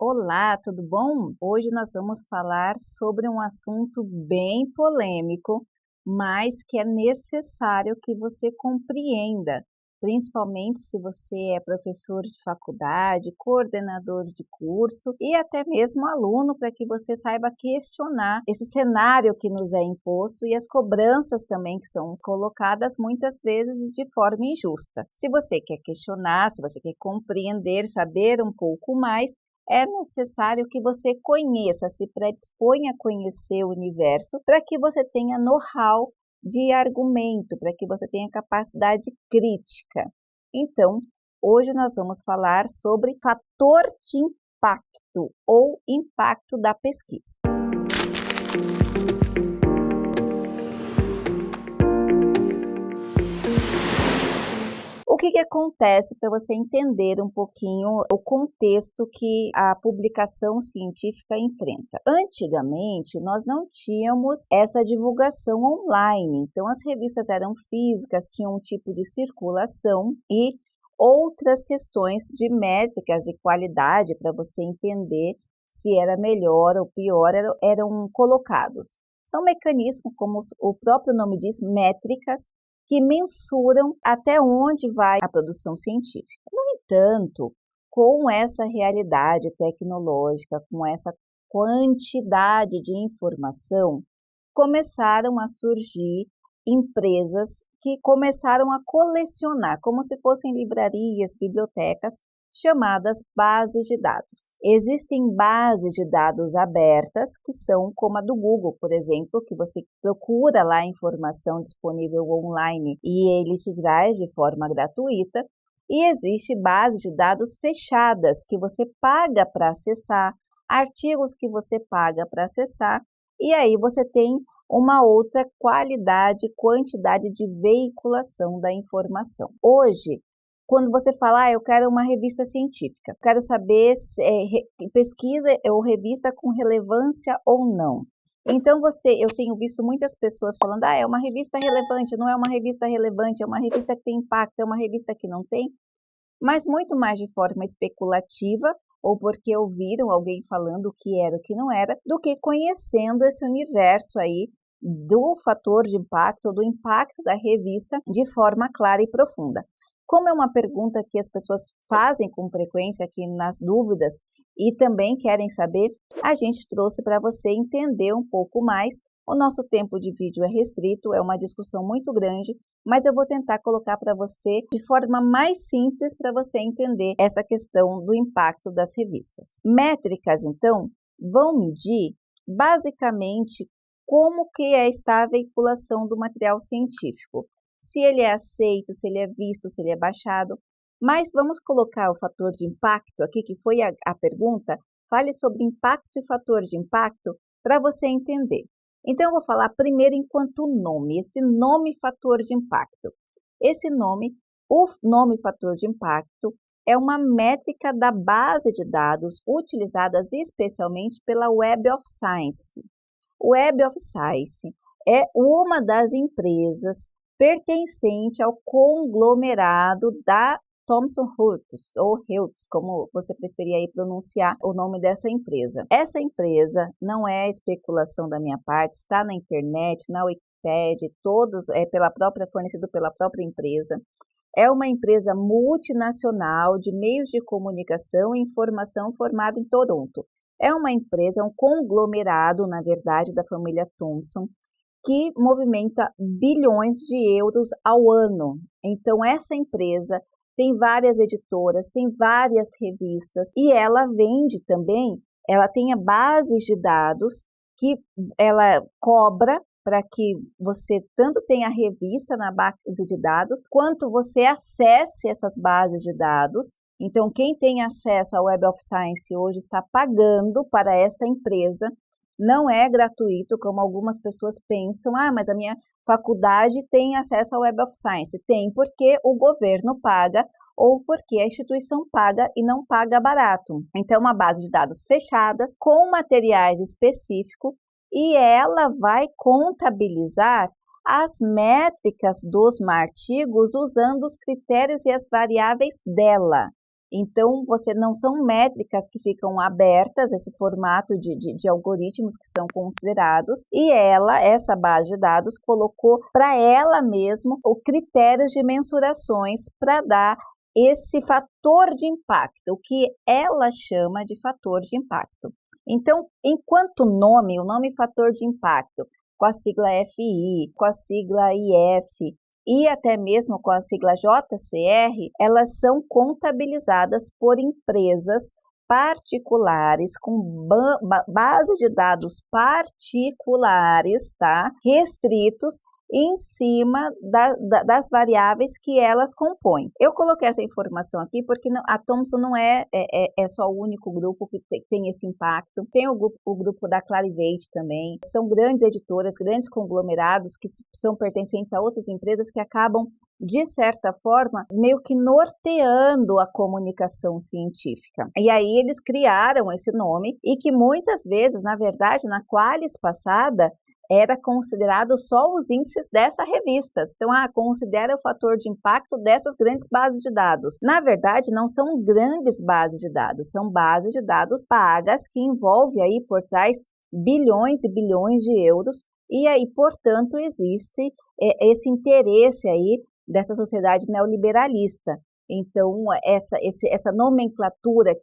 Olá, tudo bom? Hoje nós vamos falar sobre um assunto bem polêmico, mas que é necessário que você compreenda, principalmente se você é professor de faculdade, coordenador de curso e até mesmo aluno, para que você saiba questionar esse cenário que nos é imposto e as cobranças também que são colocadas muitas vezes de forma injusta. Se você quer questionar, se você quer compreender, saber um pouco mais, é necessário que você conheça, se predisponha a conhecer o universo para que você tenha know-how de argumento, para que você tenha capacidade crítica. Então, hoje nós vamos falar sobre fator de impacto ou impacto da pesquisa. O que acontece para você entender um pouquinho o contexto que a publicação científica enfrenta? Antigamente, nós não tínhamos essa divulgação online, então as revistas eram físicas, tinham um tipo de circulação e outras questões de métricas e qualidade para você entender se era melhor ou pior eram colocados. São mecanismos, como o próprio nome diz, métricas, que mensuram até onde vai a produção científica. No entanto, com essa realidade tecnológica, com essa quantidade de informação, começaram a surgir empresas que começaram a colecionar, como se fossem livrarias, bibliotecas, chamadas bases de dados. Existem bases de dados abertas, que são como a do Google, por exemplo, que você procura lá a informação disponível online e ele te traz de forma gratuita. E existe base de dados fechadas, que você paga para acessar, artigos que você paga para acessar, e aí você tem uma outra qualidade, quantidade de veiculação da informação. Hoje, quando você fala, eu quero uma revista científica, quero saber se pesquisa ou revista com relevância ou não. Então, eu tenho visto muitas pessoas falando, é uma revista relevante, não é uma revista relevante, é uma revista que tem impacto, é uma revista que não tem, mas muito mais de forma especulativa, ou porque ouviram alguém falando o que era, o que não era, do que conhecendo esse universo aí do fator de impacto, do impacto da revista de forma clara e profunda. Como é uma pergunta que as pessoas fazem com frequência aqui nas dúvidas e também querem saber, a gente trouxe para você entender um pouco mais. O nosso tempo de vídeo é restrito, é uma discussão muito grande, mas eu vou tentar colocar para você de forma mais simples para você entender essa questão do impacto das revistas. Métricas, então, vão medir basicamente como que está a veiculação do material científico. Se ele é aceito, se ele é visto, se ele é baixado. Mas vamos colocar o fator de impacto aqui, que foi a pergunta. Fale sobre impacto e fator de impacto para você entender. Então, eu vou falar primeiro enquanto nome, esse nome fator de impacto. O nome fator de impacto é uma métrica da base de dados utilizadas especialmente pela Web of Science. Web of Science é uma das empresas pertencente ao conglomerado da Thomson Reuters, ou Reuters, como você preferir aí pronunciar o nome dessa empresa. Essa empresa não é especulação da minha parte, está na internet, na Wikipedia, fornecido pela própria empresa. É uma empresa multinacional de meios de comunicação e informação formada em Toronto. É uma empresa, um conglomerado, na verdade, da família Thomson, que movimenta bilhões de euros ao ano. Então, essa empresa tem várias editoras, tem várias revistas e ela vende também, ela tem bases de dados que ela cobra para que você tanto tenha a revista na base de dados, quanto você acesse essas bases de dados. Então, quem tem acesso ao Web of Science hoje está pagando para esta empresa. Não é gratuito, como algumas pessoas pensam, mas a minha faculdade tem acesso ao Web of Science. Tem porque o governo paga ou porque a instituição paga e não paga barato. Então, é uma base de dados fechadas, com materiais específicos, e ela vai contabilizar as métricas dos artigos usando os critérios e as variáveis dela. Então, você não são métricas que ficam abertas, esse formato de algoritmos que são considerados, e essa base de dados, colocou para ela mesmo o critério de mensurações para dar esse fator de impacto, o que ela chama de fator de impacto. Então, enquanto o nome fator de impacto, com a sigla FI, com a sigla IF, e até mesmo com a sigla JCR, elas são contabilizadas por empresas particulares, com base de dados particulares, tá? Restritos em cima das variáveis que elas compõem. Eu coloquei essa informação aqui porque a Thomson não é só o único grupo que tem esse impacto. Tem o grupo da Clarivate também. São grandes editoras, grandes conglomerados que são pertencentes a outras empresas que acabam, de certa forma, meio que norteando a comunicação científica. E aí eles criaram esse nome e que muitas vezes, na verdade, na Qualis passada, era considerado só os índices dessas revistas. Então, considera o fator de impacto dessas grandes bases de dados. Na verdade, não são grandes bases de dados, são bases de dados pagas que envolvem aí por trás bilhões e bilhões de euros e aí, portanto, existe esse interesse aí dessa sociedade neoliberalista. Então, essa nomenclatura,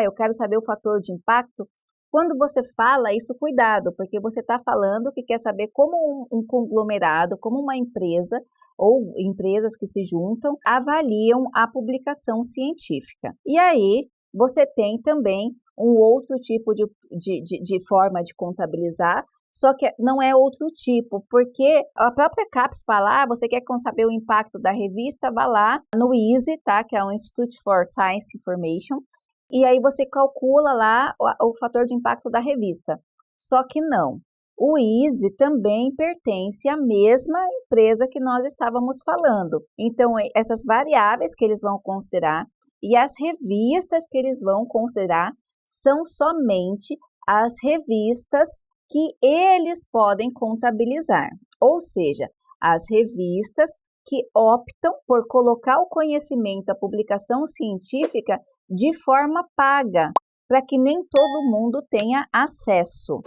eu quero saber o fator de impacto, quando você fala isso, cuidado, porque você está falando que quer saber como um conglomerado, como uma empresa ou empresas que se juntam, avaliam a publicação científica. E aí, você tem também um outro tipo de forma de contabilizar, só que não é outro tipo, porque a própria CAPES fala, você quer saber o impacto da revista, vá lá no ISI, tá? Que é o Institute for Science Information, e aí você calcula lá o fator de impacto da revista. Só que não. O ISI também pertence à mesma empresa que nós estávamos falando. Então, essas variáveis que eles vão considerar e as revistas que eles vão considerar são somente as revistas que eles podem contabilizar. Ou seja, as revistas que optam por colocar o conhecimento, a publicação científica de forma paga, para que nem todo mundo tenha acesso.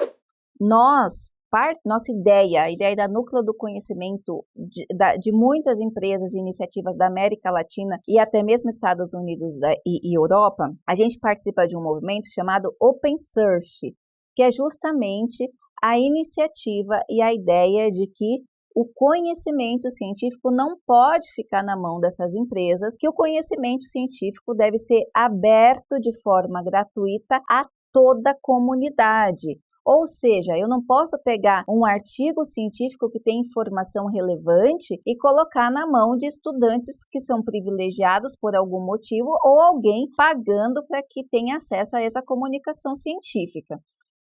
Nossa ideia, a ideia da Núcleo do Conhecimento de muitas empresas e iniciativas da América Latina e até mesmo Estados Unidos e Europa, a gente participa de um movimento chamado Open Search, que é justamente a iniciativa e a ideia de que o conhecimento científico não pode ficar na mão dessas empresas, que o conhecimento científico deve ser aberto de forma gratuita a toda a comunidade. Ou seja, eu não posso pegar um artigo científico que tem informação relevante e colocar na mão de estudantes que são privilegiados por algum motivo ou alguém pagando para que tenha acesso a essa comunicação científica.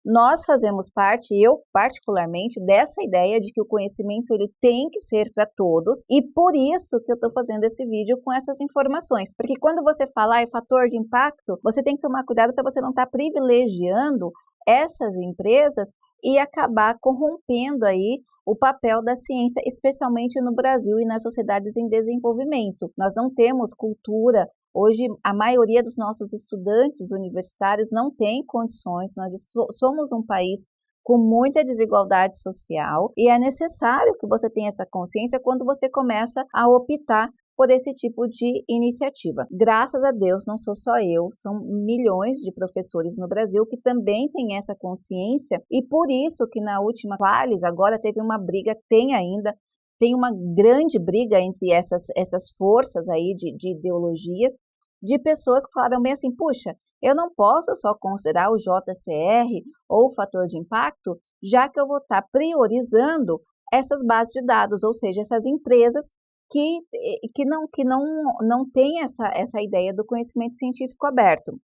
Nós fazemos parte, eu particularmente, dessa ideia de que o conhecimento ele tem que ser para todos e por isso que eu estou fazendo esse vídeo com essas informações. Porque quando você falar em fator de impacto, você tem que tomar cuidado para você não estar privilegiando essas empresas e acabar corrompendo aí o papel da ciência, especialmente no Brasil e nas sociedades em desenvolvimento. Nós não temos cultura. Hoje, a maioria dos nossos estudantes universitários não tem condições, nós somos um país com muita desigualdade social e é necessário que você tenha essa consciência quando você começa a optar por esse tipo de iniciativa. Graças a Deus, não sou só eu, são milhões de professores no Brasil que também têm essa consciência e por isso que na última Qualis agora teve uma briga, tem uma grande briga entre essas forças aí de ideologias, de pessoas que falaram bem assim, puxa, eu não posso só considerar o JCR ou o fator de impacto, já que eu vou estar priorizando essas bases de dados, ou seja, essas empresas que não têm essa ideia do conhecimento científico aberto.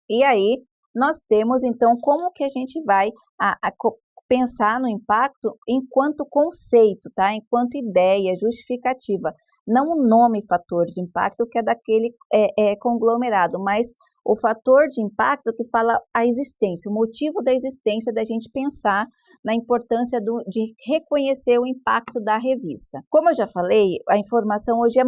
E aí, nós temos, então, como que a gente vai pensar no impacto enquanto conceito, tá? Enquanto ideia, justificativa. Não o nome fator de impacto, que é daquele conglomerado, mas o fator de impacto que fala a existência, o motivo da existência da gente pensar na importância de reconhecer o impacto da revista. Como eu já falei, a informação hoje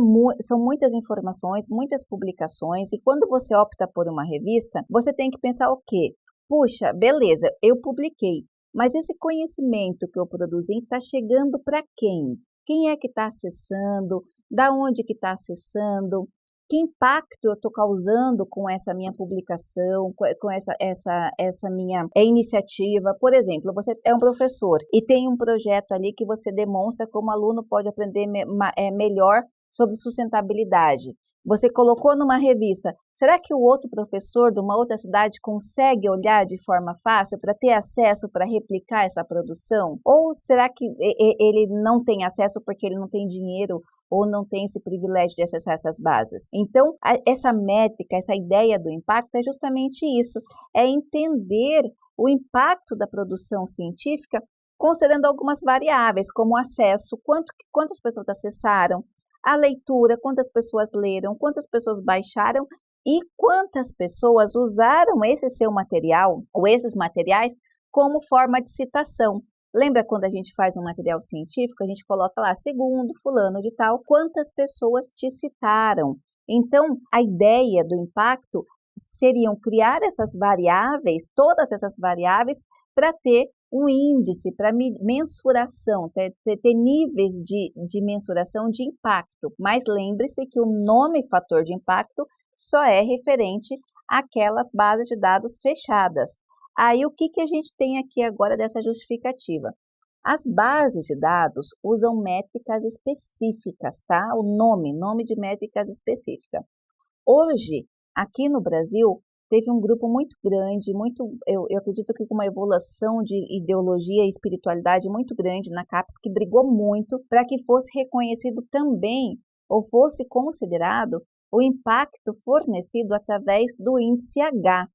são muitas informações, muitas publicações, e quando você opta por uma revista, você tem que pensar o quê? Puxa, beleza, eu publiquei, mas esse conhecimento que eu produzi está chegando para quem? Quem é que está acessando? Da onde que está acessando? Que impacto eu estou causando com essa minha publicação, com essa minha iniciativa? Por exemplo, você é um professor e tem um projeto ali que você demonstra como o aluno pode aprender melhor sobre sustentabilidade. Você colocou numa revista, será que o outro professor de uma outra cidade consegue olhar de forma fácil para ter acesso para replicar essa produção? Ou será que ele não tem acesso porque ele não tem dinheiro ou não tem esse privilégio de acessar essas bases? Então, essa métrica, essa ideia do impacto é justamente isso, é entender o impacto da produção científica considerando algumas variáveis, como o acesso, quantas pessoas acessaram, a leitura, quantas pessoas leram, quantas pessoas baixaram e quantas pessoas usaram esse seu material ou esses materiais como forma de citação. Lembra quando a gente faz um material científico, a gente coloca lá, segundo fulano de tal, quantas pessoas te citaram. Então, a ideia do impacto seriam criar essas variáveis, todas essas variáveis, para ter um índice, para mensuração, ter níveis de mensuração de impacto. Mas lembre-se que o nome fator de impacto só é referente àquelas bases de dados fechadas. Aí o que a gente tem aqui agora dessa justificativa? As bases de dados usam métricas específicas, tá? O nome de métricas específicas. Hoje, aqui no Brasil, teve um grupo muito grande, eu acredito que com uma evolução de ideologia e espiritualidade muito grande na CAPES, que brigou muito para que fosse reconhecido também, ou fosse considerado, o impacto fornecido através do índice H.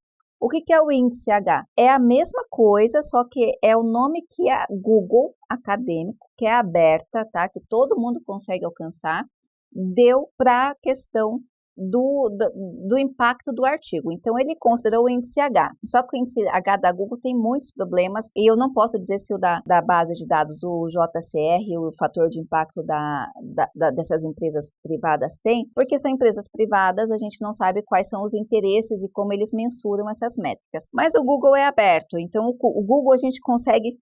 O que é o índice H? É a mesma coisa, só que é o nome que a Google acadêmico, que é aberta, tá? Que todo mundo consegue alcançar, deu para a questão do impacto do artigo. Então, ele considerou o índice H. Só que o índice H da Google tem muitos problemas e eu não posso dizer se o da base de dados, o JCR, o fator de impacto dessas empresas privadas tem, porque são empresas privadas, a gente não sabe quais são os interesses e como eles mensuram essas métricas. Mas o Google é aberto, então o Google a gente consegue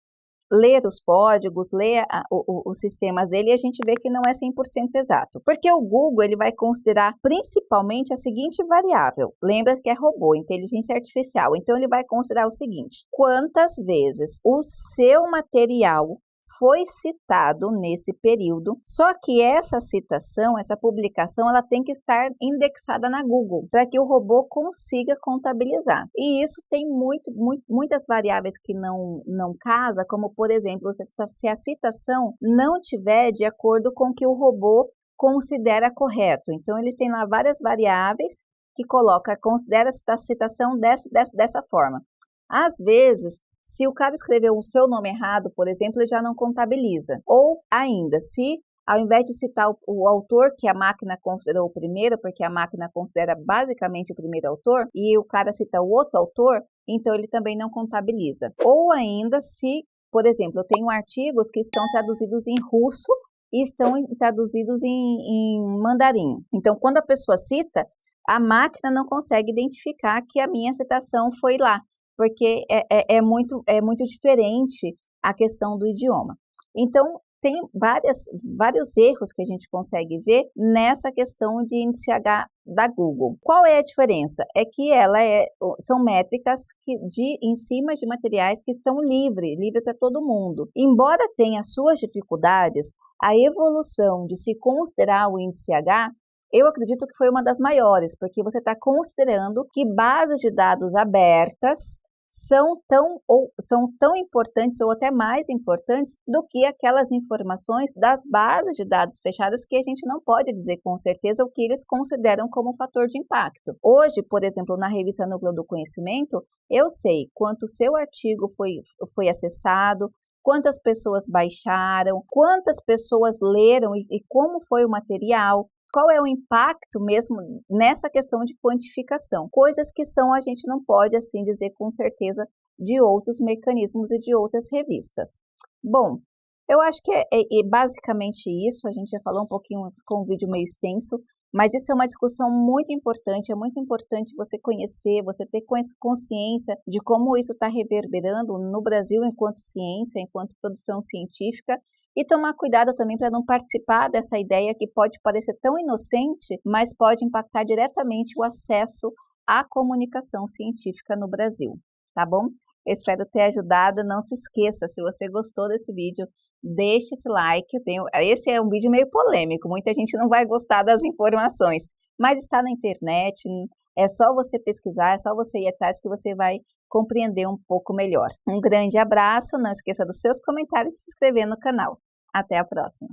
ler os códigos, ler os sistemas dele e a gente vê que não é 100% exato. Porque o Google ele vai considerar principalmente a seguinte variável. Lembra que é robô, inteligência artificial. Então, ele vai considerar o seguinte. Quantas vezes o seu material foi citado nesse período, só que essa citação, essa publicação, ela tem que estar indexada na Google, para que o robô consiga contabilizar. E isso tem muitas variáveis que não casa, como por exemplo, se a citação não tiver de acordo com o que o robô considera correto. Então, eles têm lá várias variáveis que considera a citação dessa forma. Às vezes, se o cara escreveu o seu nome errado, por exemplo, ele já não contabiliza. Ou ainda, se ao invés de citar o autor que a máquina considerou o primeiro, porque a máquina considera basicamente o primeiro autor, e o cara cita o outro autor, então ele também não contabiliza. Ou ainda, se, por exemplo, eu tenho artigos que estão traduzidos em russo e estão traduzidos em mandarim. Então, quando a pessoa cita, a máquina não consegue identificar que a minha citação foi lá, porque é muito diferente a questão do idioma. Então, tem vários erros que a gente consegue ver nessa questão de índice H da Google. Qual é a diferença? É que são métricas em cima de materiais que estão livre para todo mundo. Embora tenha suas dificuldades, a evolução de se considerar o índice H, eu acredito que foi uma das maiores, porque você está considerando que bases de dados abertas são tão importantes ou até mais importantes do que aquelas informações das bases de dados fechadas que a gente não pode dizer com certeza o que eles consideram como fator de impacto. Hoje, por exemplo, na revista Núcleo do Conhecimento, eu sei quanto o seu artigo foi acessado, quantas pessoas baixaram, quantas pessoas leram e como foi o material. Qual é o impacto mesmo nessa questão de quantificação? Coisas que a gente não pode assim dizer com certeza de outros mecanismos e de outras revistas. Bom, eu acho que é basicamente isso. A gente já falou um pouquinho com um vídeo meio extenso, mas isso é uma discussão muito importante. É muito importante você conhecer, você ter consciência de como isso está reverberando no Brasil enquanto ciência, enquanto produção científica, e tomar cuidado também para não participar dessa ideia que pode parecer tão inocente, mas pode impactar diretamente o acesso à comunicação científica no Brasil, tá bom? Eu espero ter ajudado. Não se esqueça, se você gostou desse vídeo, deixe esse like. Esse é um vídeo meio polêmico, muita gente não vai gostar das informações, mas está na internet, é só você pesquisar, é só você ir atrás que você vai compreender um pouco melhor. Um grande abraço, não esqueça dos seus comentários e se inscrever no canal. Até a próxima!